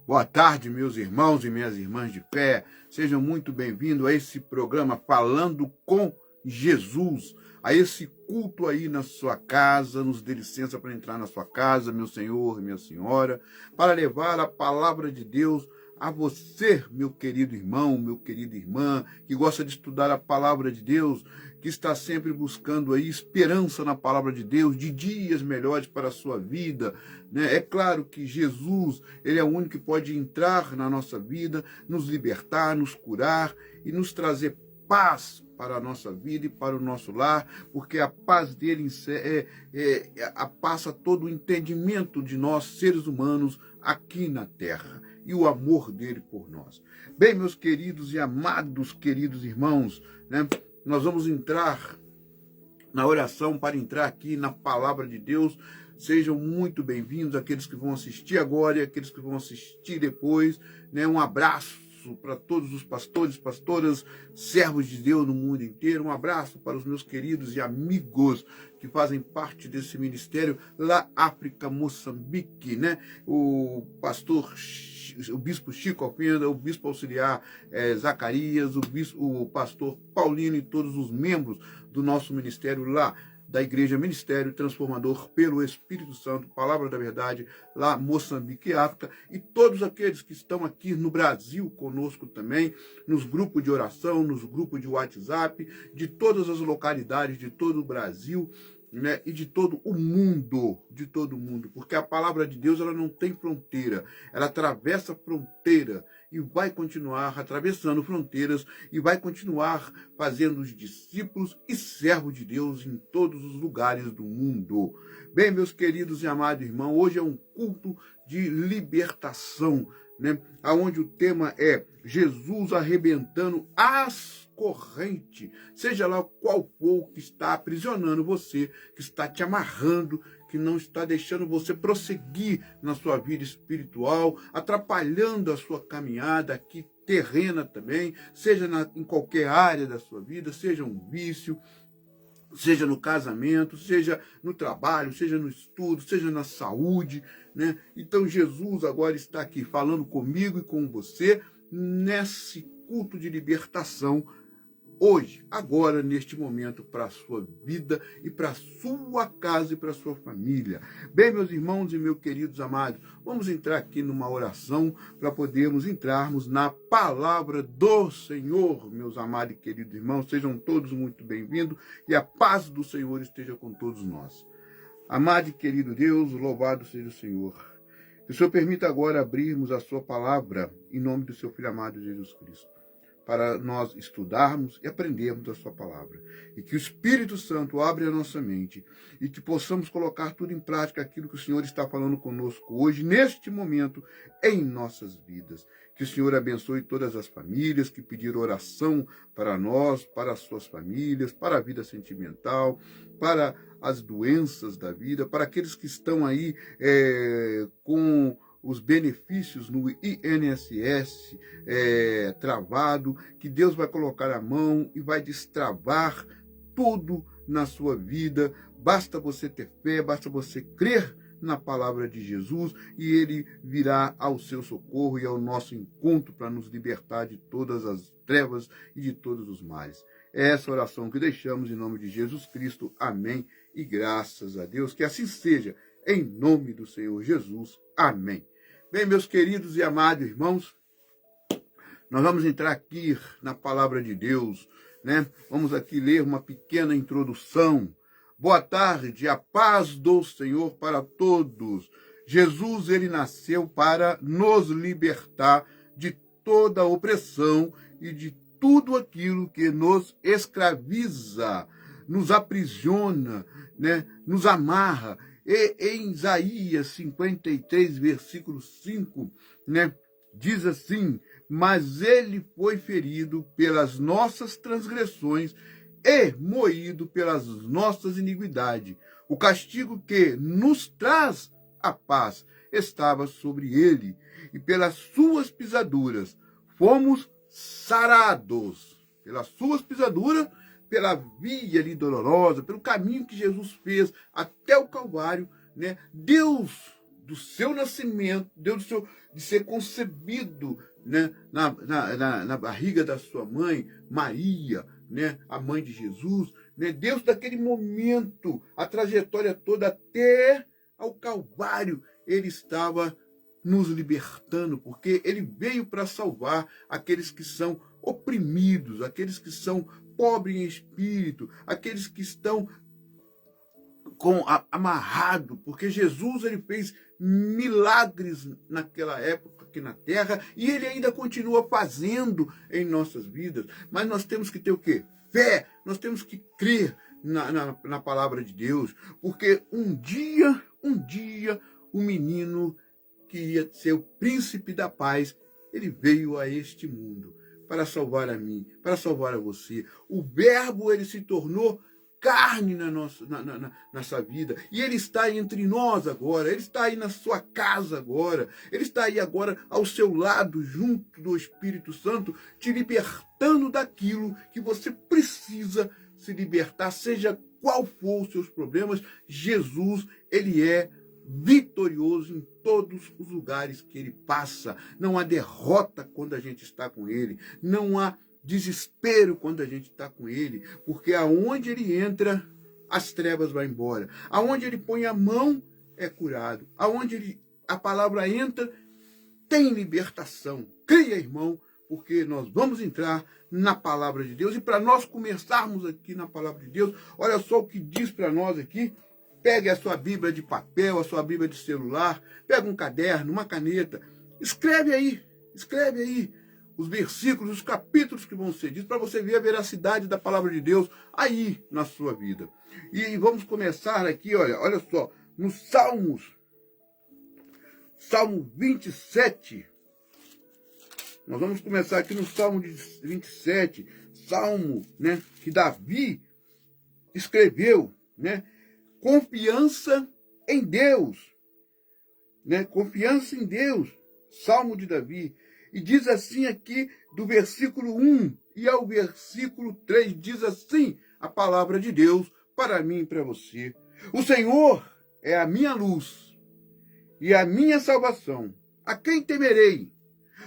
Boa tarde, meus irmãos e minhas irmãs de fé. Sejam muito bem-vindos a esse programa Falando com Jesus, a esse culto aí na sua casa. Nos dê licença para entrar na sua casa, meu Senhor e minha Senhora, para levar a palavra de Deus a você, meu querido irmão, meu querida irmã, que gosta de estudar a palavra de Deus, que está sempre buscando aí esperança na palavra de Deus, de dias melhores para a sua vida, né? É claro que Jesus, ele é o único que pode entrar na nossa vida, nos libertar, nos curar e nos trazer paz para a nossa vida e para o nosso lar, porque a paz dele passa todo o entendimento de nós, seres humanos, aqui na terra, e o amor dele por nós. Bem, meus queridos e amados queridos irmãos, né, nós vamos entrar na oração para entrar aqui na palavra de Deus. Sejam muito bem-vindos aqueles que vão assistir agora e aqueles que vão assistir depois, né? Um abraço para todos os pastores, pastoras, servos de Deus no mundo inteiro. Um abraço para os meus queridos e amigos que fazem parte desse ministério lá África, Moçambique, né? O bispo Chico Alpenda, o bispo auxiliar Zacarias, o pastor Paulino e todos os membros do nosso ministério lá da Igreja Ministério Transformador pelo Espírito Santo, Palavra da Verdade, lá Moçambique e África, e todos aqueles que estão aqui no Brasil conosco também, nos grupos de oração, nos grupos de WhatsApp, de todas as localidades de todo o Brasil, né, e de todo o mundo, porque a palavra de Deus ela não tem fronteira, ela atravessa fronteira e vai continuar atravessando fronteiras e vai continuar fazendo os discípulos e servos de Deus em todos os lugares do mundo. Bem, meus queridos e amados irmãos, hoje é um culto de libertação, né, onde o tema é Jesus arrebentando as correntes, seja lá qual for o que está aprisionando você, que está te amarrando, que não está deixando você prosseguir na sua vida espiritual, atrapalhando a sua caminhada aqui terrena também, seja em qualquer área da sua vida, seja um vício, seja no casamento, seja no trabalho, seja no estudo, seja na saúde, né? Então Jesus agora está aqui falando comigo e com você nesse culto de libertação hoje, agora, neste momento, para a sua vida e para a sua casa e para a sua família. Bem, meus irmãos e meus queridos amados, vamos entrar aqui numa oração para podermos entrarmos na palavra do Senhor, meus amados e queridos irmãos. Sejam todos muito bem-vindos e a paz do Senhor esteja com todos nós. Amado e querido Deus, louvado seja o Senhor. Que o Senhor permita agora abrirmos a sua palavra em nome do seu Filho amado Jesus Cristo, para nós estudarmos e aprendermos a sua palavra. E que o Espírito Santo abra a nossa mente e que possamos colocar tudo em prática aquilo que o Senhor está falando conosco hoje, neste momento, em nossas vidas. Que o Senhor abençoe todas as famílias que pediram oração para nós, para as suas famílias, para a vida sentimental, para as doenças da vida, para aqueles que estão aí com os benefícios no INSS travado, que Deus vai colocar a mão e vai destravar tudo na sua vida. Basta você ter fé, basta você crer na palavra de Jesus e ele virá ao seu socorro e ao nosso encontro para nos libertar de todas as trevas e de todos os males. É essa oração que deixamos em nome de Jesus Cristo. Amém. E graças a Deus que assim seja, em nome do Senhor Jesus. Amém. Bem, meus queridos e amados irmãos, nós vamos entrar aqui na palavra de Deus, né? Vamos aqui ler uma pequena introdução. Boa tarde, a paz do Senhor para todos. Jesus, ele nasceu para nos libertar de toda a opressão e de tudo aquilo que nos escraviza, nos aprisiona, né? Nos amarra. E em Isaías 53, versículo 5, né, diz assim: mas ele foi ferido pelas nossas transgressões e moído pelas nossas iniquidades. O castigo que nos traz a paz estava sobre ele, e pelas suas pisaduras fomos sarados. Pelas suas pisaduras, pela via ali dolorosa, pelo caminho que Jesus fez até o Calvário, né? Deus do seu nascimento, desde de ser concebido, né, na barriga da sua mãe, Maria, né, a mãe de Jesus, né, Deus daquele momento, a trajetória toda até ao Calvário, ele estava nos libertando, porque ele veio para salvar aqueles que são oprimidos, aqueles que são pobres em espírito, aqueles que estão amarrado, porque Jesus ele fez milagres naquela época aqui na terra e ele ainda continua fazendo em nossas vidas. Mas nós temos que ter o quê? Fé, nós temos que crer na palavra de Deus, porque um dia, o menino que ia ser o príncipe da paz, ele veio a este mundo para salvar a mim, para salvar a você. O verbo ele se tornou carne na nossa vida. E ele está entre nós agora. Ele está aí na sua casa agora. Ele está aí agora ao seu lado, junto do Espírito Santo, te libertando daquilo que você precisa se libertar, seja qual for os seus problemas. Jesus, ele é vitorioso em todos os lugares que ele passa. Não há derrota quando a gente está com ele. Não há desespero quando a gente está com ele, porque aonde ele entra, as trevas vão embora. Aonde ele põe a mão, é curado. Aonde a palavra entra, tem libertação. Creia, irmão, porque nós vamos entrar na palavra de Deus. E para nós começarmos aqui na palavra de Deus, olha só o que diz para nós aqui. Pegue a sua Bíblia de papel, a sua Bíblia de celular, pega um caderno, uma caneta, escreve aí os versículos, os capítulos que vão ser ditos, para você ver a veracidade da palavra de Deus aí na sua vida. E vamos começar aqui, olha só, no Salmo 27. Nós vamos começar aqui no Salmo 27, Salmo, né, que Davi escreveu, né? Confiança em Deus, né? Confiança em Deus, Salmo de Davi. E diz assim aqui, do versículo 1 e ao versículo 3, diz assim a palavra de Deus para mim e para você. O Senhor é a minha luz e a minha salvação. A quem temerei?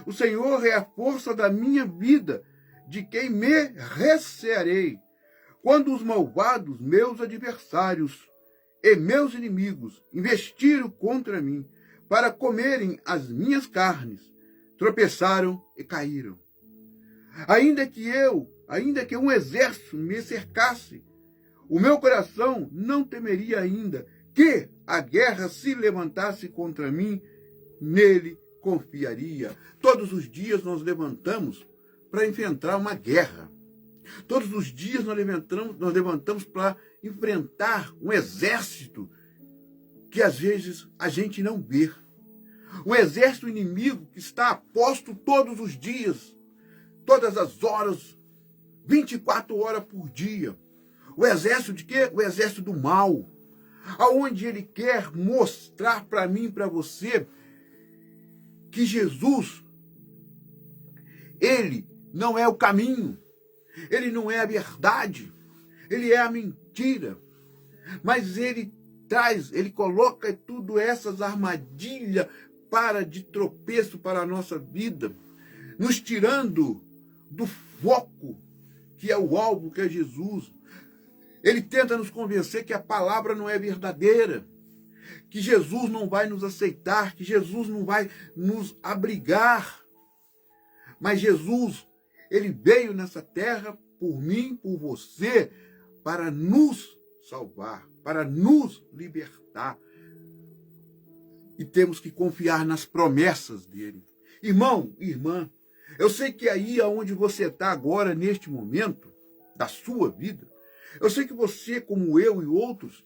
O Senhor é a força da minha vida, de quem me recearei. Quando os malvados, meus adversários e meus inimigos, investiram contra mim para comerem as minhas carnes, tropeçaram e caíram. Ainda que um exército me cercasse, o meu coração não temeria ainda que a guerra se levantasse contra mim, nele confiaria. Todos os dias nós levantamos para enfrentar uma guerra. Todos os dias nós levantamos para enfrentar um exército que às vezes a gente não vê. Um exército inimigo que está aposto todos os dias, todas as horas, 24 horas por dia. O exército de quê? O exército do mal. Aonde ele quer mostrar para mim e para você que Jesus, ele não é o caminho, ele não é a verdade, ele é a mentira. Mas ele coloca tudo essas armadilhas de tropeço para a nossa vida, nos tirando do foco, que é o alvo, que é Jesus. Ele tenta nos convencer que a palavra não é verdadeira, que Jesus não vai nos aceitar, que Jesus não vai nos abrigar. Mas Jesus, ele veio nessa terra por mim, por você, para nos salvar, para nos libertar. E temos que confiar nas promessas dele. Irmão, irmã, eu sei que aí aonde você está agora, neste momento da sua vida, eu sei que você, como eu e outros,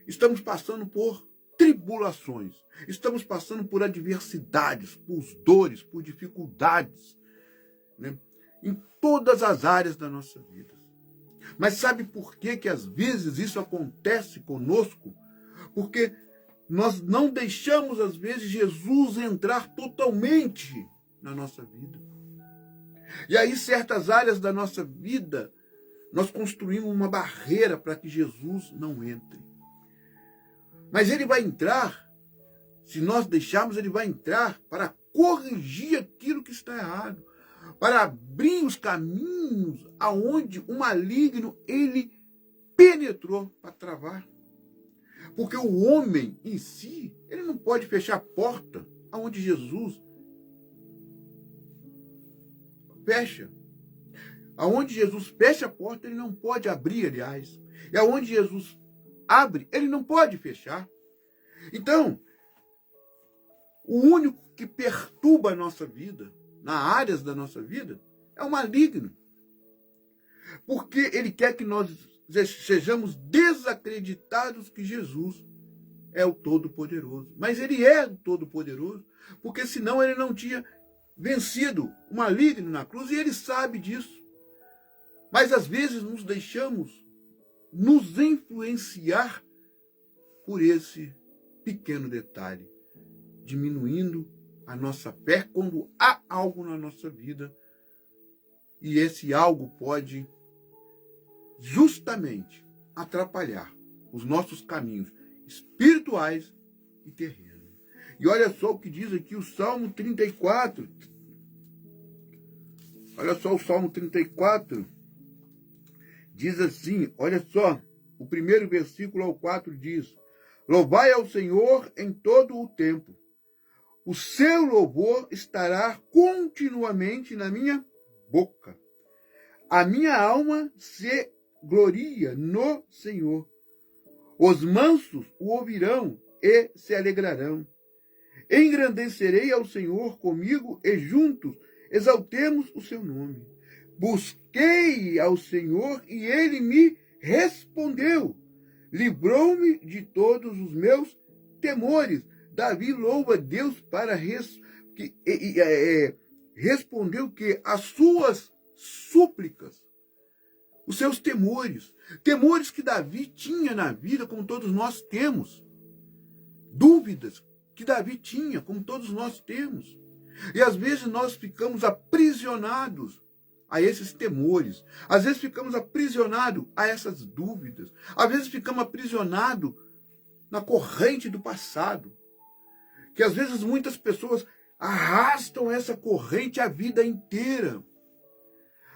estamos passando por tribulações, estamos passando por adversidades, por dores, por dificuldades, né? Em todas as áreas da nossa vida. Mas sabe por que às vezes isso acontece conosco? Porque nós não deixamos, às vezes, Jesus entrar totalmente na nossa vida. E aí, certas áreas da nossa vida, nós construímos uma barreira para que Jesus não entre. Mas ele vai entrar Se nós deixarmos, ele vai entrar para corrigir aquilo que está errado, para abrir os caminhos aonde o maligno ele penetrou para travar. Porque o homem em si, ele não pode fechar a porta aonde Jesus fecha. Aonde Jesus fecha a porta, ele não pode abrir, aliás. E aonde Jesus abre, ele não pode fechar. Então, o único que perturba a nossa vida, nas áreas da nossa vida, é o maligno. Porque ele quer que nós sejamos desacreditados que Jesus é o Todo-Poderoso. Mas ele é o Todo-Poderoso, porque senão ele não tinha vencido o maligno na cruz, e ele sabe disso. Mas às vezes nos deixamos nos influenciar por esse pequeno detalhe, diminuindo a nossa fé quando há algo na nossa vida, e esse algo pode justamente atrapalhar os nossos caminhos espirituais e terrenos. E olha só o que diz aqui o Salmo 34. Olha só o Salmo 34. Diz assim, olha só, o primeiro versículo ao 4 diz: Louvai ao Senhor em todo o tempo. O seu louvor estará continuamente na minha boca. A minha alma se gloria no Senhor. Os mansos o ouvirão e se alegrarão. Engrandecerei ao Senhor comigo e juntos exaltemos o seu nome. Busquei ao Senhor e ele me respondeu. Livrou-me de todos os meus temores. Davi louva Deus para respondeu que as suas súplicas, os seus temores que Davi tinha na vida, como todos nós temos, dúvidas que Davi tinha, como todos nós temos. E às vezes nós ficamos aprisionados a esses temores, às vezes ficamos aprisionados a essas dúvidas, às vezes ficamos aprisionados na corrente do passado, que às vezes muitas pessoas arrastam essa corrente a vida inteira.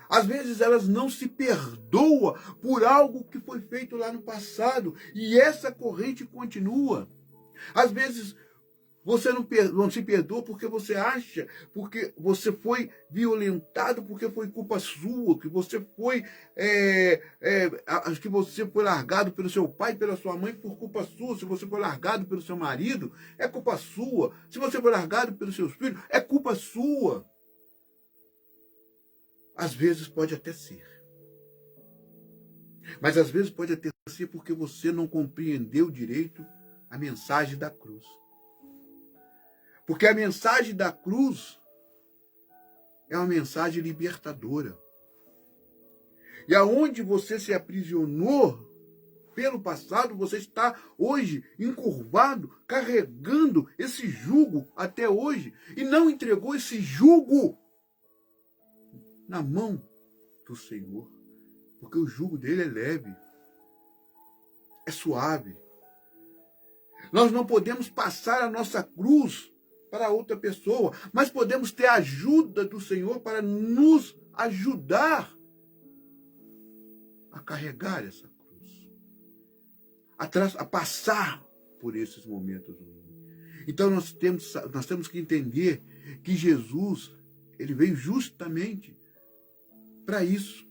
Às vezes elas não se perdoam por algo que foi feito lá no passado, e essa corrente continua. Às vezes você não se perdoa porque você acha, porque você foi violentado, porque foi culpa sua, que você foi largado pelo seu pai, pela sua mãe, por culpa sua. Se você foi largado pelo seu marido, é culpa sua. Se você foi largado pelos seus filhos, é culpa sua. Às vezes pode até ser. Mas às vezes pode até ser porque você não compreendeu direito a mensagem da cruz. Porque a mensagem da cruz é uma mensagem libertadora. E aonde você se aprisionou pelo passado, você está hoje encurvado, carregando esse jugo até hoje, e não entregou esse jugo na mão do Senhor, porque o jugo dele é leve, é suave. Nós não podemos passar a nossa cruz para outra pessoa, mas podemos ter a ajuda do Senhor para nos ajudar a carregar essa cruz, a passar por esses momentos ruins. Então nós temos que entender que Jesus, ele veio justamente para isso,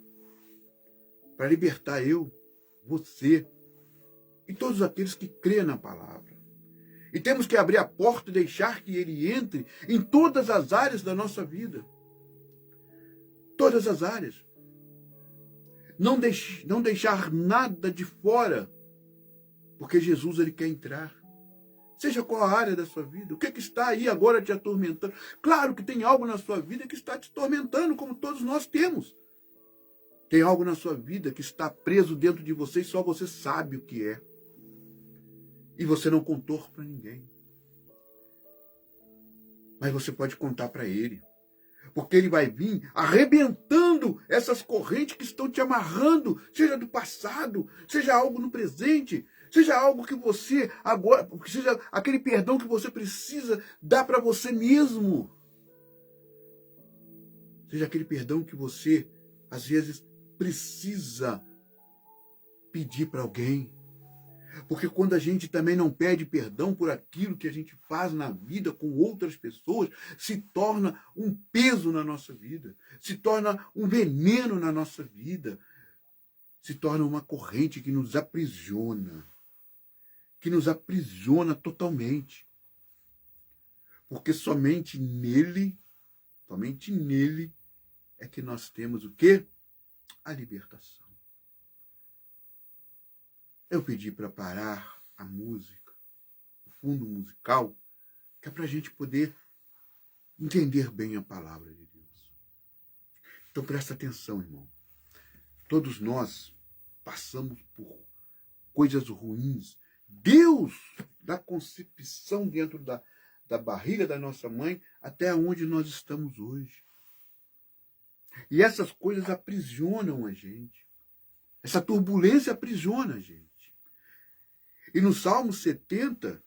para libertar eu, você e todos aqueles que crêem na palavra. E temos que abrir a porta e deixar que ele entre em todas as áreas da nossa vida. Todas as áreas. Não deixar nada de fora, porque Jesus ele quer entrar. Seja qual a área da sua vida, o que está aí agora te atormentando. Claro que tem algo na sua vida que está te atormentando, como todos nós temos. Tem algo na sua vida que está preso dentro de você e só você sabe o que é. E você não contou para ninguém. Mas você pode contar para ele. Porque ele vai vir arrebentando essas correntes que estão te amarrando, seja do passado, seja algo no presente, Seja algo que você agora, seja aquele perdão que você precisa dar para você mesmo. Seja aquele perdão que você, às vezes, precisa pedir para alguém. Porque quando a gente também não pede perdão por aquilo que a gente faz na vida com outras pessoas, se torna um peso na nossa vida, se torna um veneno na nossa vida, se torna uma corrente que nos aprisiona totalmente. Porque somente nele é que nós temos o quê? A libertação. Eu pedi para parar a música, o fundo musical, que é para a gente poder entender bem a palavra de Deus. Então presta atenção, irmão. Todos nós passamos por coisas ruins. Deus, da concepção dentro da barriga da nossa mãe, até onde nós estamos hoje. E essas coisas aprisionam a gente. Essa turbulência aprisiona a gente. E no Salmo 70,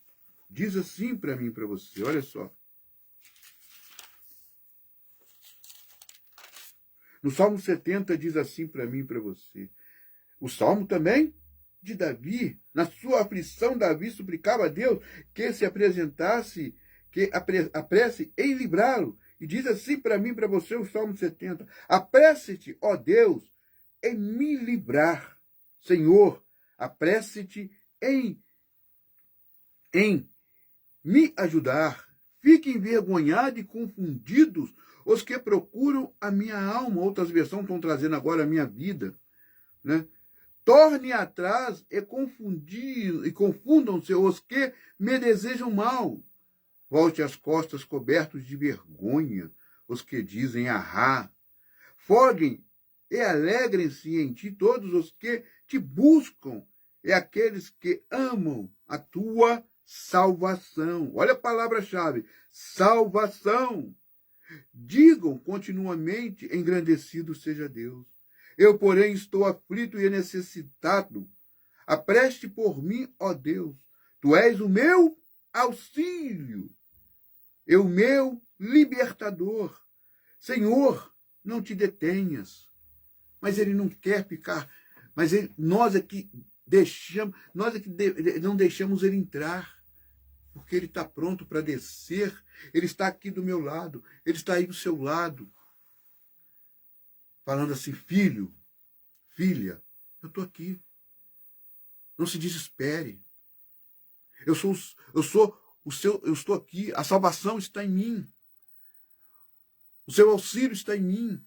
diz assim para mim e para você, olha só. No Salmo 70 diz assim para mim e para você. O Salmo também de Davi, na sua aflição, Davi suplicava a Deus que se apresentasse, que apresse em livrá-lo. E diz assim para mim e para você o Salmo 70. Apresse-te, ó Deus, em me livrar. Senhor, apresse-te em me ajudar. Fiquem envergonhados e confundidos os que procuram a minha alma. Outras versões estão trazendo agora a minha vida. Né? Torne atrás e confundam-se os que me desejam mal. Volte as costas cobertos de vergonha os que dizem ahá. Foguem e alegrem-se em ti todos os que te buscam e aqueles que amam a tua salvação. Olha a palavra-chave, salvação. Digam continuamente, engrandecido seja Deus. Eu, porém, estou aflito e necessitado. Apreste por mim, ó Deus. Tu és o meu auxílio, e o meu libertador. Senhor, não te detenhas. Mas ele não quer ficar, nós é que não deixamos ele entrar, porque ele está pronto para descer, ele está aqui do meu lado, ele está aí do seu lado, falando assim, filho, filha, eu estou aqui, não se desespere, eu estou aqui, a salvação está em mim, o seu auxílio está em mim,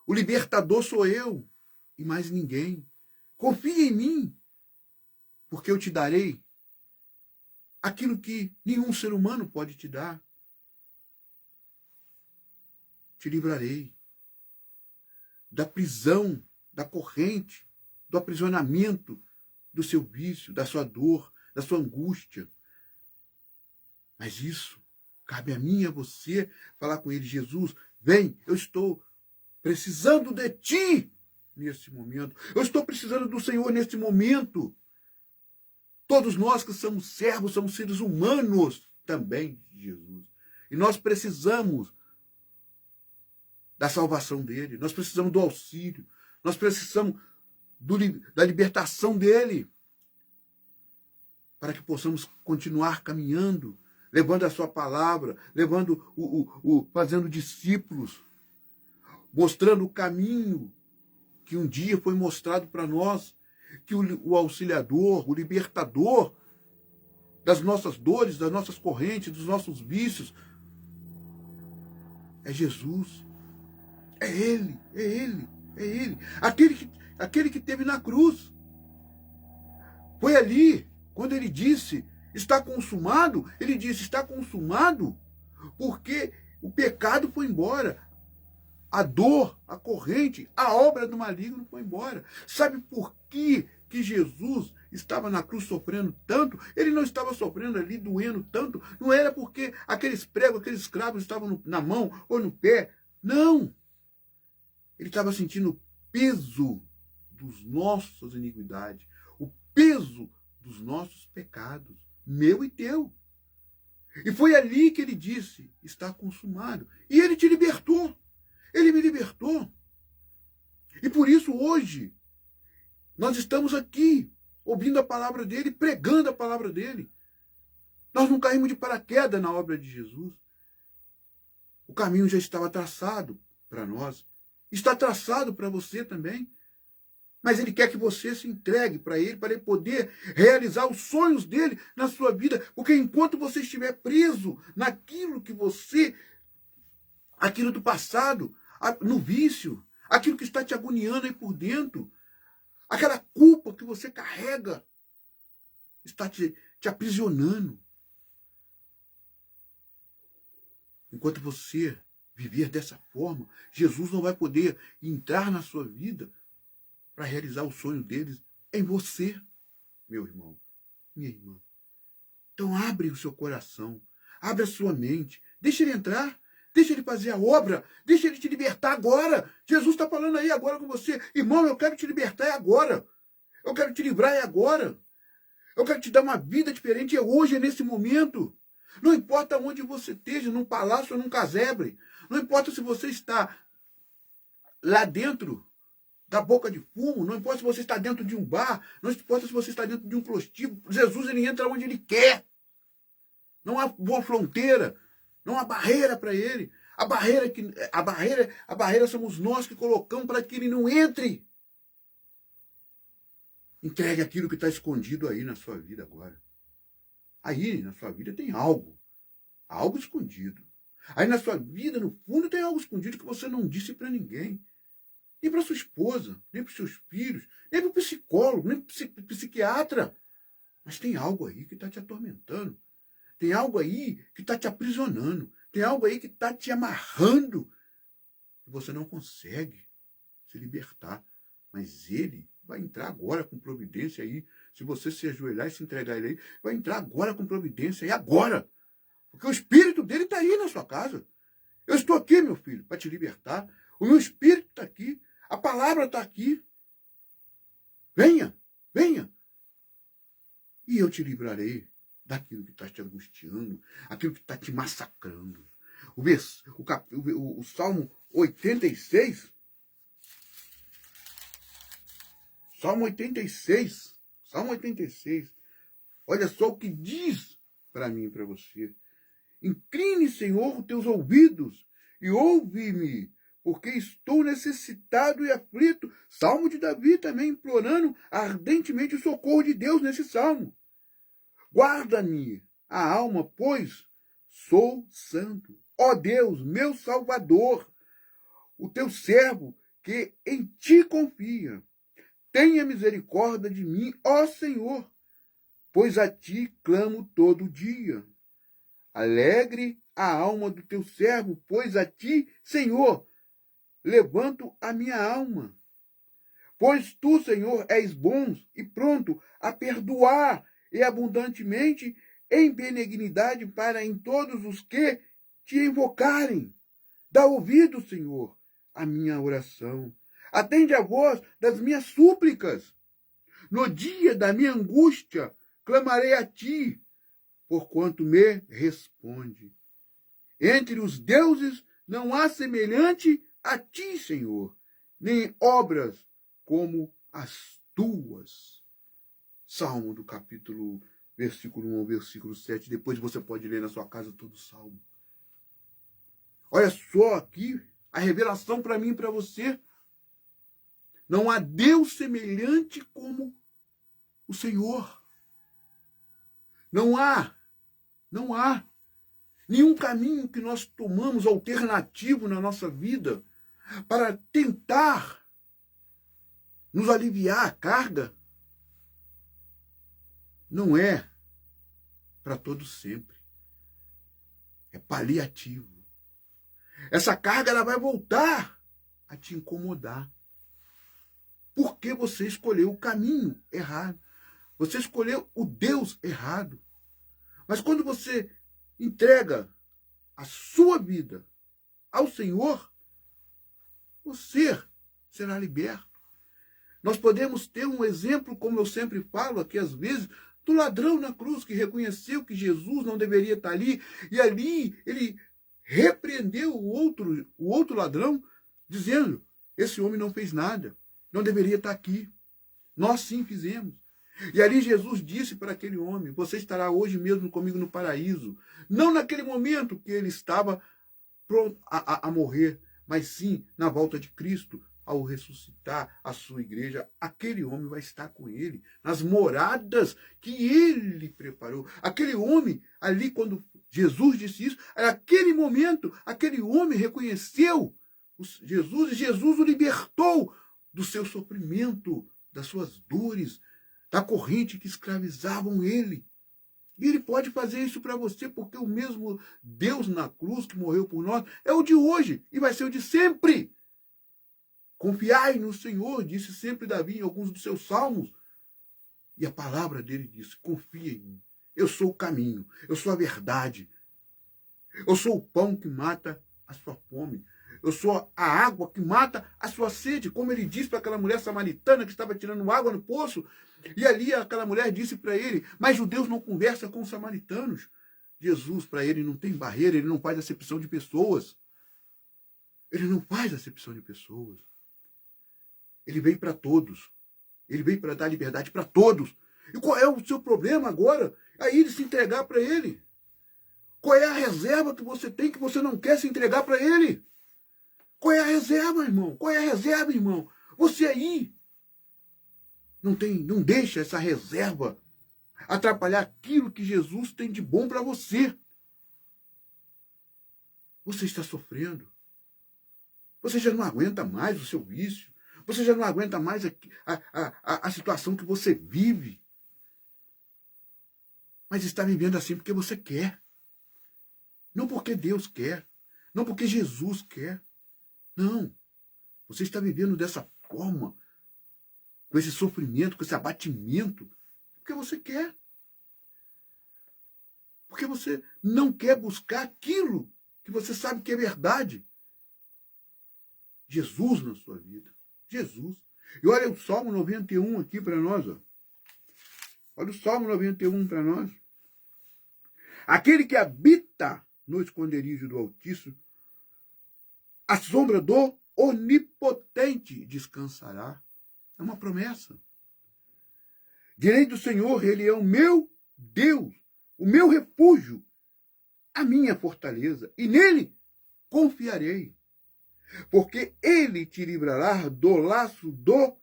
o libertador sou eu e mais ninguém. Confie em mim, porque eu te darei aquilo que nenhum ser humano pode te dar. Te livrarei da prisão, da corrente, do aprisionamento do seu vício, da sua dor, da sua angústia. Mas isso cabe a mim e a você falar com ele, Jesus, vem, eu estou precisando de ti nesse momento. Eu estou precisando do Senhor nesse momento. Todos nós que somos servos, somos seres humanos também de Jesus. E nós precisamos da salvação dele. Nós precisamos do auxílio. Nós precisamos da libertação dele. Para que possamos continuar caminhando, levando a sua palavra, fazendo discípulos, mostrando o caminho que um dia foi mostrado para nós, que o auxiliador, o libertador das nossas dores, das nossas correntes, dos nossos vícios, é Jesus. É Ele, é Ele, é Ele. Aquele que esteve na cruz. Foi ali, quando ele disse, está consumado, ele disse, está consumado, porque o pecado foi embora. A dor, a corrente, a obra do maligno foi embora. Sabe por que Jesus estava na cruz sofrendo tanto? Ele não estava sofrendo ali, doendo tanto. Não era porque aqueles pregos, aqueles cravos estavam na mão ou no pé. Não. Ele estava sentindo o peso das nossas iniquidades. O peso dos nossos pecados, meu e teu. E foi ali que ele disse, está consumado. E ele te libertou. Ele me libertou. E por isso hoje nós estamos aqui, ouvindo a palavra dele, pregando a palavra dele. Nós não caímos de paraquedas na obra de Jesus. O caminho já estava traçado para nós. Está traçado para você também. Mas ele quer que você se entregue para ele poder realizar os sonhos dele na sua vida. Porque enquanto você estiver preso naquilo que aquilo do passado, no vício, aquilo que está te agoniando aí por dentro, aquela culpa que você carrega, está te aprisionando. Enquanto você viver dessa forma, Jesus não vai poder entrar na sua vida para realizar o sonho deles em você, meu irmão, minha irmã. Então abre o seu coração, abre a sua mente, deixa ele entrar, deixa ele fazer a obra, deixa ele te libertar agora. Jesus está falando aí agora com você. Irmão, eu quero te libertar agora. Eu quero te livrar agora. Eu quero te dar uma vida diferente hoje, nesse momento. Não importa onde você esteja, num palácio ou num casebre. Não importa se você está lá dentro da boca de fumo, não importa se você está dentro de um bar, não importa se você está dentro de um prostíbulo. Jesus, ele entra onde ele quer. Não há boa fronteira, não há barreira para ele. A barreira somos nós que colocamos para que ele não entre. Entregue aquilo que está escondido aí na sua vida agora. Aí na sua vida tem algo escondido. Aí na sua vida, no fundo, tem algo escondido que você não disse para ninguém. Nem para sua esposa, nem para os seus filhos, nem para o psicólogo, nem para o psiquiatra. Mas tem algo aí que está te atormentando. Tem algo aí que está te aprisionando. Tem algo aí que está te amarrando. E você não consegue se libertar. Mas ele vai entrar agora com providência aí. Se você se ajoelhar e se entregar a ele aí, vai entrar agora com providência. E agora. Porque o Espírito dele está aí na sua casa. Eu estou aqui, meu filho, para te libertar. O meu Espírito está aqui. A palavra está aqui. Venha, venha. E eu te livrarei daquilo que está te angustiando, aquilo que está te massacrando. O Salmo 86, Salmo 86, olha só o que diz para mim e para você. Incline, Senhor, os teus ouvidos e ouve-me, porque estou necessitado e aflito. Salmo de Davi também implorando ardentemente o socorro de Deus nesse salmo. Guarda-me a alma, pois sou santo. Ó Deus, meu Salvador, o teu servo que em ti confia. Tenha misericórdia de mim, ó Senhor, pois a ti clamo todo dia. Alegre a alma do teu servo, pois a ti, Senhor, levanto a minha alma. Pois tu, Senhor, és bom e pronto a perdoar e abundantemente em benignidade para em todos os que te invocarem. Dá ouvido, Senhor, à minha oração. Atende a voz das minhas súplicas. No dia da minha angústia, clamarei a ti, porquanto me responde. Entre os deuses não há semelhante a ti, Senhor, nem obras como as tuas. Salmo do capítulo, versículo 1 ao versículo 7. Depois você pode ler na sua casa todo o salmo. Olha só aqui a revelação para mim e para você. Não há Deus semelhante como o Senhor. Não há nenhum caminho que nós tomamos alternativo na nossa vida para tentar nos aliviar a carga. Não é para todo sempre. É paliativo. Essa carga ela vai voltar a te incomodar. Porque você escolheu o caminho errado. Você escolheu o Deus errado. Mas quando você entrega a sua vida ao Senhor, você será liberto. Nós podemos ter um exemplo, como eu sempre falo aqui às vezes, do ladrão na cruz, que reconheceu que Jesus não deveria estar ali, e ali ele repreendeu o outro ladrão, dizendo: esse homem não fez nada, não deveria estar aqui. Nós sim fizemos. E ali Jesus disse para aquele homem: você estará hoje mesmo comigo no paraíso. Não naquele momento que ele estava pronto a morrer, mas sim na volta de Cristo, ao ressuscitar a sua igreja. Aquele homem vai estar com ele nas moradas que ele preparou. Aquele homem ali, quando Jesus disse isso, naquele momento, aquele homem reconheceu Jesus, e Jesus o libertou do seu sofrimento, das suas dores, da corrente que escravizavam ele. E ele pode fazer isso para você, porque o mesmo Deus na cruz que morreu por nós é o de hoje e vai ser o de sempre. Confiai no Senhor, disse sempre Davi em alguns dos seus salmos. E a palavra dele diz: confia em mim. Eu sou o caminho, eu sou a verdade. Eu sou o pão que mata a sua fome. Eu sou a água que mata a sua sede. Como ele disse para aquela mulher samaritana que estava tirando água no poço. E ali aquela mulher disse para ele: mas judeus não conversam com os samaritanos. Jesus, para ele, não tem barreira, ele não faz acepção de pessoas. Ele não faz acepção de pessoas. Ele veio para todos. Ele veio para dar liberdade para todos. E qual é o seu problema agora? Aí de se entregar para ele. Qual é a reserva que você tem que você não quer se entregar para ele? Qual é a reserva, irmão? Qual é a reserva, irmão? Você aí não deixa essa reserva atrapalhar aquilo que Jesus tem de bom para você. Você está sofrendo. Você já não aguenta mais o seu vício. Você já não aguenta mais a situação que você vive. Mas está vivendo assim porque você quer. Não porque Deus quer. Não porque Jesus quer. Não. Você está vivendo dessa forma, com esse sofrimento, com esse abatimento, porque você quer. Porque você não quer buscar aquilo que você sabe que é verdade. Jesus na sua vida. Jesus. E olha o Salmo 91 aqui para nós. Ó. Olha o Salmo 91 para nós. Aquele que habita no esconderijo do Altíssimo, a sombra do Onipotente descansará. É uma promessa. Direi do Senhor, ele é o meu Deus, o meu refúgio, a minha fortaleza, e nele confiarei. Porque ele te livrará do laço do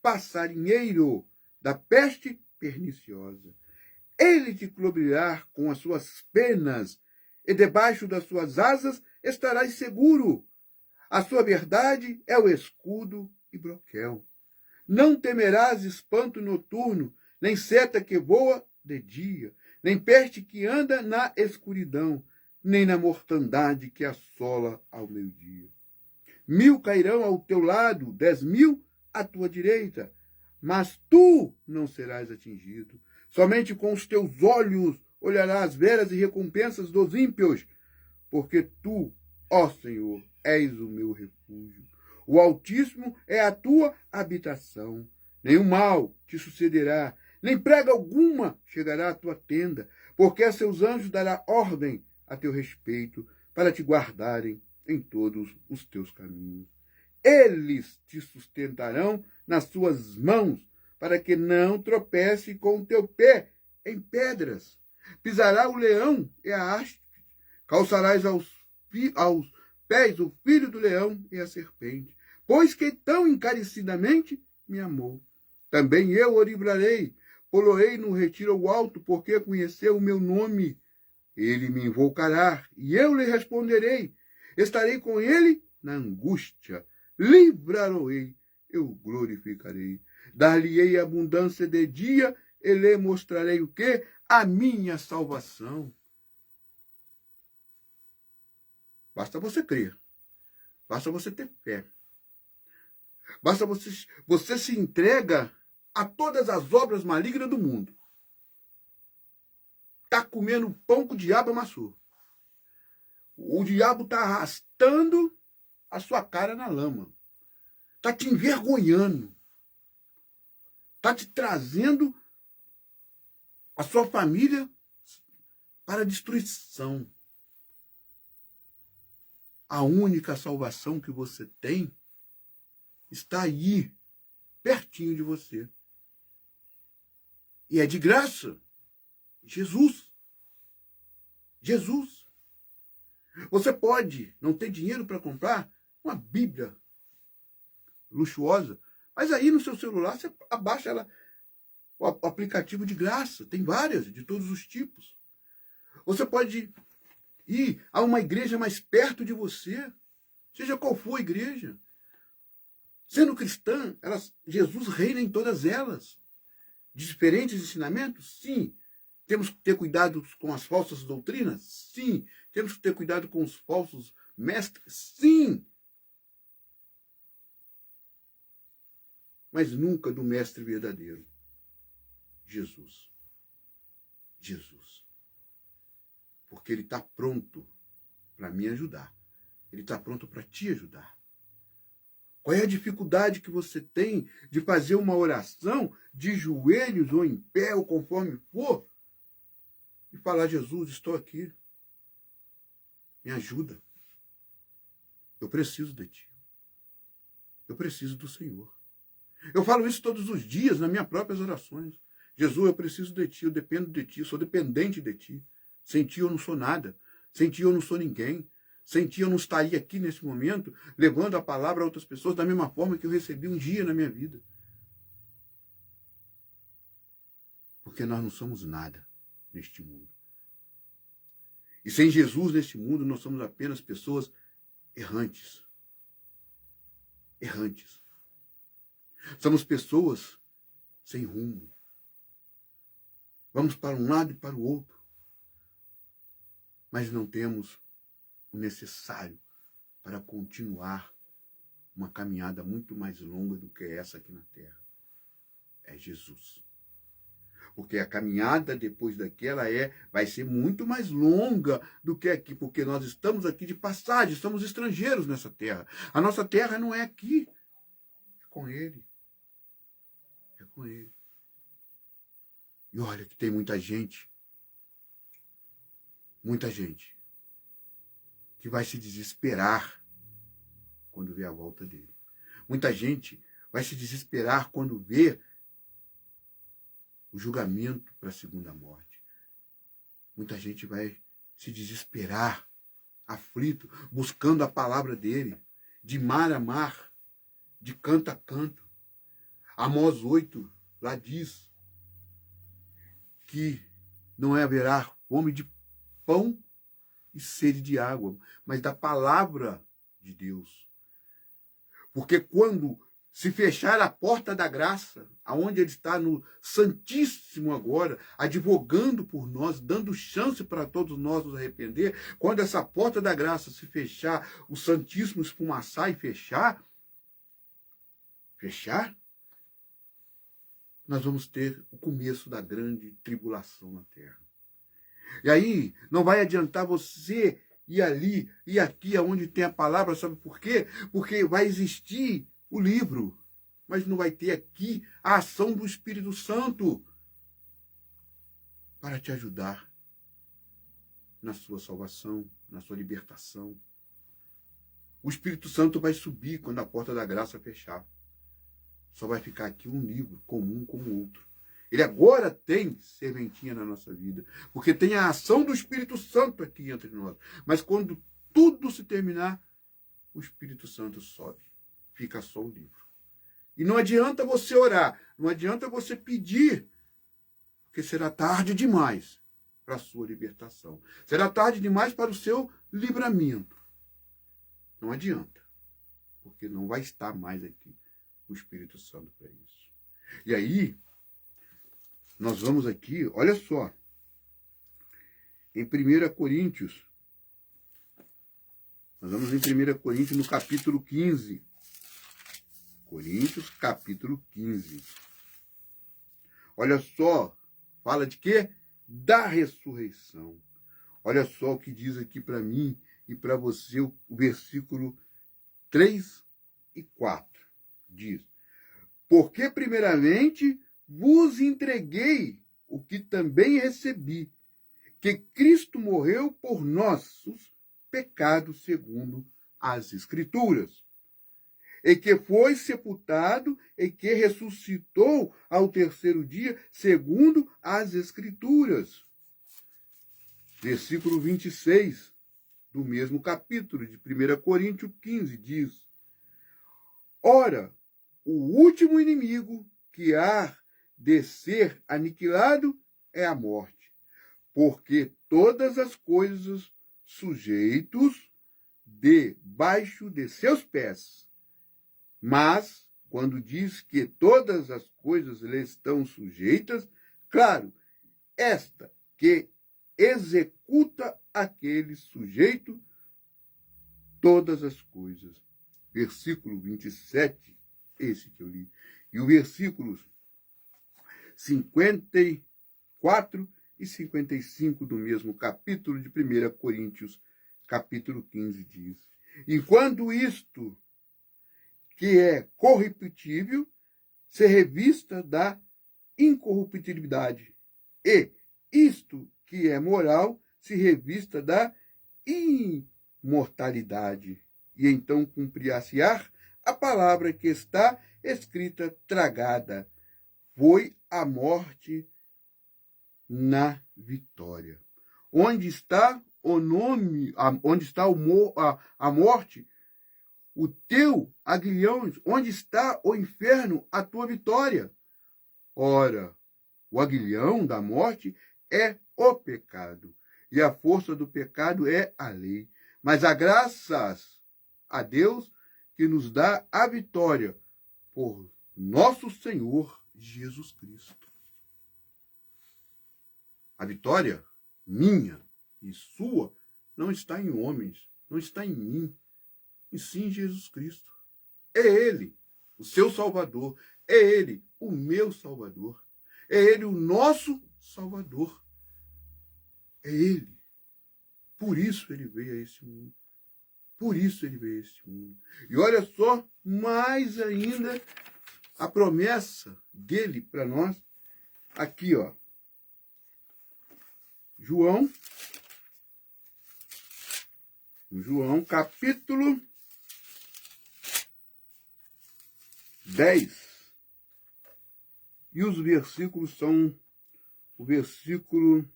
passarinheiro, da peste perniciosa. Ele te cobrirá com as suas penas, e debaixo das suas asas estarás seguro. A sua verdade é o escudo e broquel. Não temerás espanto noturno, nem seta que voa de dia, nem peste que anda na escuridão, nem na mortandade que assola ao meio-dia. 1000 cairão ao teu lado, 10.000 à tua direita, mas tu não serás atingido. Somente com os teus olhos olharás as veras e recompensas dos ímpios, porque tu, ó Senhor, és o meu refúgio. O Altíssimo é a tua habitação. Nenhum mal te sucederá, nem praga alguma chegará à tua tenda, porque a seus anjos dará ordem a teu respeito, para te guardarem em todos os teus caminhos. Eles te sustentarão nas suas mãos, para que não tropece com o teu pé em pedras. Pisará o leão e a haste, calçarás aos pés o filho do leão e a serpente, pois que tão encarecidamente me amou. Também eu o livrarei, poloei no retiro ao alto, porque conheceu o meu nome. Ele me invocará, e eu lhe responderei. Estarei com ele na angústia, livrá-lo-ei, eu glorificarei. Dar-lhe-ei abundância de dia, e lhe mostrarei o quê? A minha salvação. Basta você crer. Basta você ter fé. Basta você se entrega a todas as obras malignas do mundo. Está comendo pão que o diabo amassou. O diabo está arrastando a sua cara na lama. Está te envergonhando. Está te trazendo a sua família para a destruição. A única salvação que você tem está aí, pertinho de você. E é de graça. Jesus. Jesus. Você pode não ter dinheiro para comprar uma Bíblia luxuosa, mas aí no seu celular você abaixa ela, o aplicativo de graça. Tem várias, de todos os tipos. Você pode ir a uma igreja mais perto de você, seja qual for a igreja. Sendo cristã, Jesus reina em todas elas. Diferentes ensinamentos? Sim. Temos que ter cuidado com as falsas doutrinas? Sim. Temos que ter cuidado com os falsos mestres? Sim. Mas nunca do mestre verdadeiro. Jesus. Jesus. Porque ele está pronto para me ajudar. Ele está pronto para te ajudar. Qual é a dificuldade que você tem de fazer uma oração de joelhos ou em pé, ou conforme for, e falar: Jesus, estou aqui. Me ajuda. Eu preciso de ti. Eu preciso do Senhor. Eu falo isso todos os dias nas minhas próprias orações. Jesus, eu preciso de ti, eu dependo de ti, eu sou dependente de ti. Sem ti eu não sou nada. Sem ti eu não sou ninguém. Sem ti eu não estaria aqui nesse momento, levando a palavra a outras pessoas da mesma forma que eu recebi um dia na minha vida. Porque nós não somos nada neste mundo. E sem Jesus neste mundo, nós somos apenas pessoas errantes. Errantes. Somos pessoas sem rumo. Vamos para um lado e para o outro. Mas não temos o necessário para continuar uma caminhada muito mais longa do que essa aqui na Terra. É Jesus. Porque a caminhada depois daquela vai ser muito mais longa do que aqui, porque nós estamos aqui de passagem, somos estrangeiros nessa terra. A nossa terra não é aqui, é com Ele. É com Ele. E olha que tem muita gente que vai se desesperar quando vê a volta dele. Muita gente vai se desesperar quando vê o julgamento para a segunda morte. Muita gente vai se desesperar, aflito, buscando a palavra dele, de mar a mar, de canto a canto. Amós 8 lá diz que não haverá fome de pão e sede de água, mas da palavra de Deus. Porque quando se fechar a porta da graça, aonde ele está no Santíssimo agora, advogando por nós, dando chance para todos nós nos arrepender, quando essa porta da graça se fechar, o Santíssimo esfumaçar e fechar, nós vamos ter o começo da grande tribulação na terra. E aí, não vai adiantar você ir ali e aqui, aonde tem a palavra, sabe por quê? Porque vai existir o livro, mas não vai ter aqui a ação do Espírito Santo para te ajudar na sua salvação, na sua libertação. O Espírito Santo vai subir quando a porta da graça fechar. Só vai ficar aqui um livro comum como o outro. Ele agora tem serventia na nossa vida, porque tem a ação do Espírito Santo aqui entre nós. Mas quando tudo se terminar, o Espírito Santo sobe. Fica só o livro. E não adianta você orar, não adianta você pedir, porque será tarde demais para a sua libertação. Será tarde demais para o seu livramento. Não adianta, porque não vai estar mais aqui o Espírito Santo para isso. E aí, nós vamos aqui, olha só, em 1 Coríntios, nós vamos em 1 Coríntios no capítulo 15. Coríntios, capítulo 15. Olha só, fala de quê? Da ressurreição. Olha só o que diz aqui para mim e para você o versículo 3 e 4. Diz: porque primeiramente vos entreguei o que também recebi, que Cristo morreu por nossos pecados segundo as Escrituras, e que foi sepultado e que ressuscitou ao terceiro dia segundo as Escrituras. Versículo 26 do mesmo capítulo de 1 Coríntios 15 diz: ora, o último inimigo que há de ser aniquilado é a morte, porque todas as coisas sujeitos debaixo de seus pés. Mas, quando diz que todas as coisas lhe estão sujeitas, claro, esta que executa aquele sujeito todas as coisas. Versículo 27, esse que eu li. E o versículos 54 e 55 do mesmo capítulo de 1 Coríntios, capítulo 15, diz: enquanto isto que é corruptível se revista da incorruptibilidade, e isto que é moral se revista da imortalidade. E então cumprir-se-á a palavra que está escrita, tragada foi a morte na vitória. Onde está o nome, onde está a morte, o teu aguilhão? Onde está o inferno, a tua vitória? Ora, o aguilhão da morte é o pecado, e a força do pecado é a lei. Mas a graças a Deus que nos dá a vitória por nosso Senhor Jesus Cristo. A vitória minha e sua não está em homens, não está em mim, e sim em Jesus Cristo. É Ele, o seu Salvador. É Ele, o meu Salvador. É Ele, o nosso Salvador. É Ele. Por isso Ele veio a esse mundo. Por isso Ele veio a esse mundo. E olha só, mais ainda, a promessa dele para nós. Aqui, ó. João, capítulo 10. E os versículos são o versículo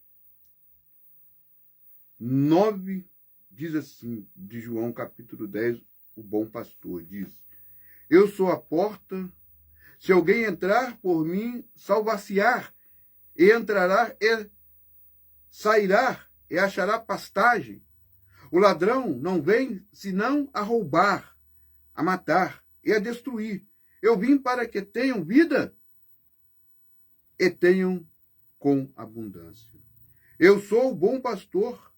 9, diz assim, de João capítulo 10, o bom pastor diz: eu sou a porta, se alguém entrar por mim, salvar-se-á, e entrará e sairá, e achará pastagem. O ladrão não vem senão a roubar, a matar e a destruir. Eu vim para que tenham vida e tenham com abundância. Eu sou o bom pastor.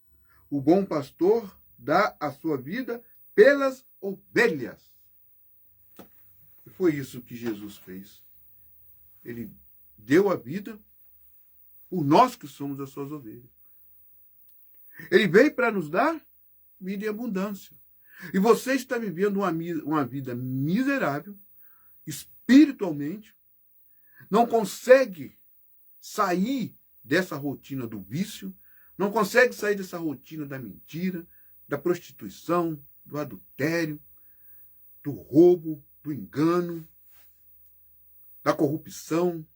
O bom pastor dá a sua vida pelas ovelhas. E foi isso que Jesus fez. Ele deu a vida por nós que somos as suas ovelhas. Ele veio para nos dar vida em abundância. E você está vivendo uma vida miserável, espiritualmente, não consegue sair dessa rotina do vício, não consegue sair dessa rotina da mentira, da prostituição, do adultério, do roubo, do engano, da corrupção.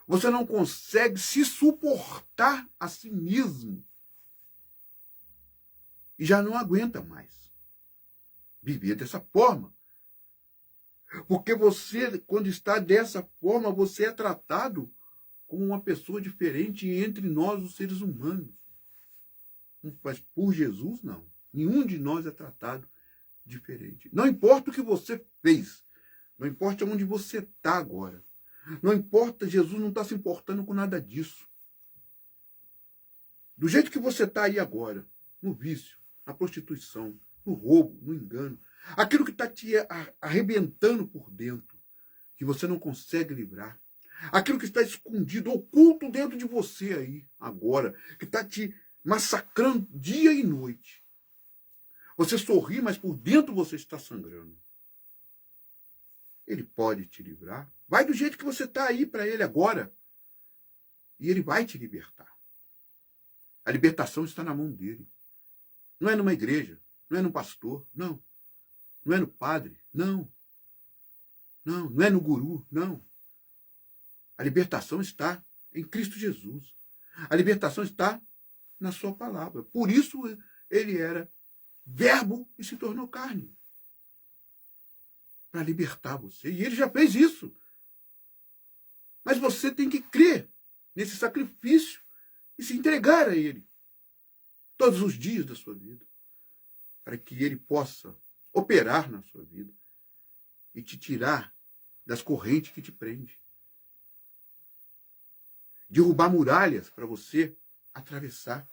Você não consegue se suportar a si mesmo. E já não aguenta mais viver dessa forma. Porque você, quando está dessa forma, você é tratado como uma pessoa diferente entre nós, os seres humanos. Mas por Jesus, não. Nenhum de nós é tratado diferente. Não importa o que você fez. Não importa onde você está agora. Não importa, Jesus não está se importando com nada disso. Do jeito que você está aí agora, no vício, na prostituição, no roubo, no engano, aquilo que está te arrebentando por dentro, que você não consegue livrar, aquilo que está escondido, oculto dentro de você aí, agora, que está te massacrando dia e noite. Você sorri, mas por dentro você está sangrando. Ele pode te livrar. Vai do jeito que você está aí para ele agora. E ele vai te libertar. A libertação está na mão dele. Não é numa igreja, não é no pastor, não. Não é no padre, não. Não, não é no guru, não. A libertação está em Cristo Jesus. A libertação está na sua palavra. Por isso ele era verbo e se tornou carne. Para libertar você. E ele já fez isso. Mas você tem que crer nesse sacrifício e se entregar a ele todos os dias da sua vida, para que ele possa operar na sua vida e te tirar das correntes que te prendem. Derrubar muralhas para você atravessar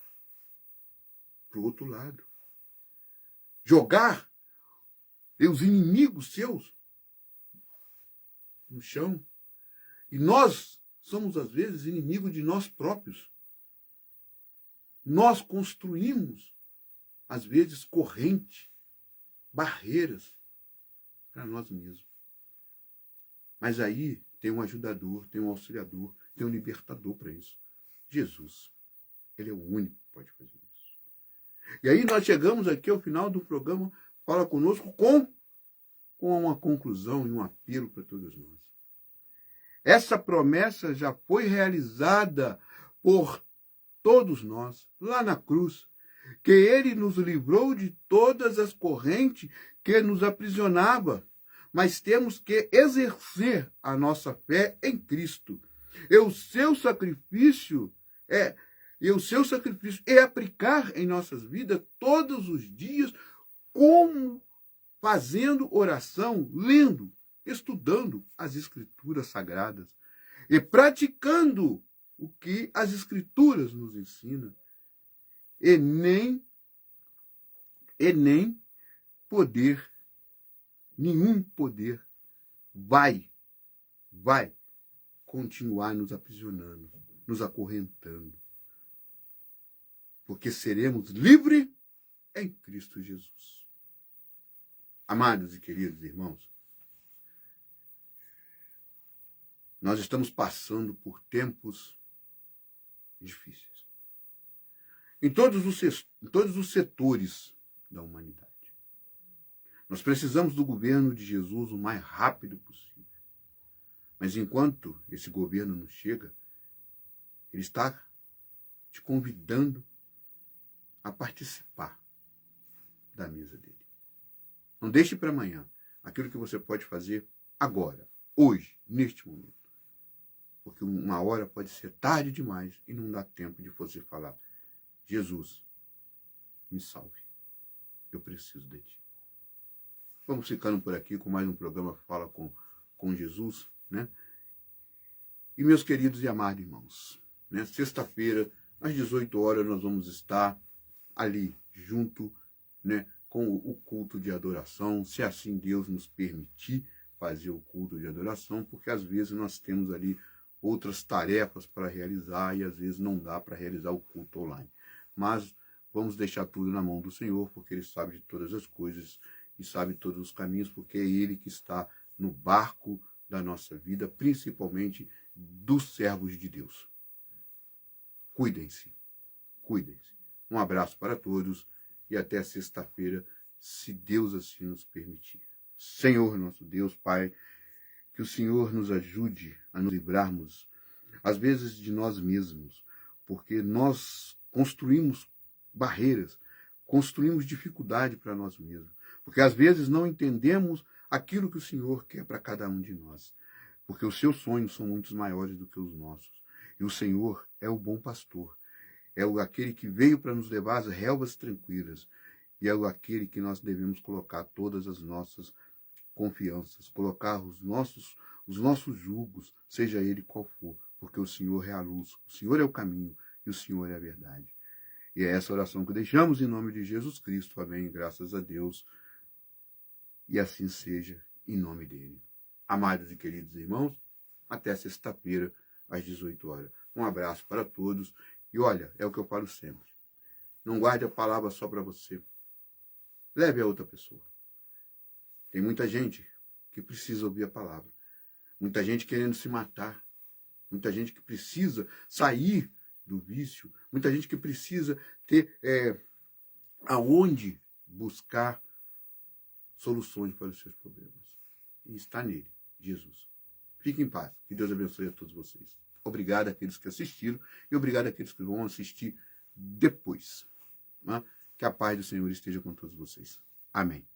para o outro lado. Jogar os inimigos seus no chão. E nós somos, às vezes, inimigos de nós próprios. Nós construímos, às vezes, corrente, barreiras para nós mesmos. Mas aí tem um ajudador, tem um auxiliador, tem um libertador para isso. Jesus. Ele é o único que pode fazer isso. E aí nós chegamos aqui ao final do programa Fala Conosco com uma conclusão e um apelo para todos nós. Essa promessa já foi realizada por todos nós, lá na cruz, que ele nos livrou de todas as correntes que nos aprisionavam, mas temos que exercer a nossa fé em Cristo. E o seu sacrifício é aplicar em nossas vidas todos os dias, como fazendo oração, lendo, estudando as Escrituras Sagradas e praticando o que as Escrituras nos ensinam. E nem poder, nenhum poder vai continuar nos aprisionando, nos acorrentando. Porque seremos livres em Cristo Jesus. Amados e queridos irmãos, nós estamos passando por tempos difíceis. Em todos os setores da humanidade. Nós precisamos do governo de Jesus o mais rápido possível. Mas enquanto esse governo não chega, ele está te convidando a participar da mesa dele. Não deixe para amanhã aquilo que você pode fazer agora, hoje, neste momento. Porque uma hora pode ser tarde demais e não dá tempo de você falar: Jesus, me salve. Eu preciso de ti. Vamos ficando por aqui com mais um programa Fala com Jesus, né? E meus queridos e amados irmãos, né? Sexta-feira, às 18 horas, nós vamos estar ali junto, né, com o culto de adoração, se assim Deus nos permitir fazer o culto de adoração, porque às vezes nós temos ali outras tarefas para realizar e às vezes não dá para realizar o culto online. Mas vamos deixar tudo na mão do Senhor, porque Ele sabe de todas as coisas e sabe todos os caminhos, porque é Ele que está no barco da nossa vida, principalmente dos servos de Deus. Cuidem-se, cuidem-se. Um abraço para todos e até sexta-feira, se Deus assim nos permitir. Senhor, nosso Deus, Pai, que o Senhor nos ajude a nos livrarmos, às vezes, de nós mesmos, porque nós construímos barreiras, construímos dificuldade para nós mesmos, porque às vezes não entendemos aquilo que o Senhor quer para cada um de nós, porque os seus sonhos são muito maiores do que os nossos. E o Senhor é o bom pastor, é aquele que veio para nos levar às relvas tranquilas, e é aquele que nós devemos colocar todas as nossas confianças, colocar os nossos julgos, seja ele qual for, porque o Senhor é a luz, o Senhor é o caminho e o Senhor é a verdade. E é essa oração que deixamos em nome de Jesus Cristo. Amém. Graças a Deus. E assim seja, em nome dele. Amados e queridos irmãos, até sexta-feira, às 18 horas. Um abraço para todos. E olha, é o que eu falo sempre. Não guarde a palavra só para você. Leve a outra pessoa. Tem muita gente que precisa ouvir a palavra. Muita gente querendo se matar. muita gente que precisa sair do vício, muita gente que precisa ter aonde buscar soluções para os seus problemas. E está nele, Jesus. Fique em paz. Que Deus abençoe a todos vocês. Obrigado àqueles que assistiram e obrigado àqueles que vão assistir depois. Né? Que a paz do Senhor esteja com todos vocês. Amém.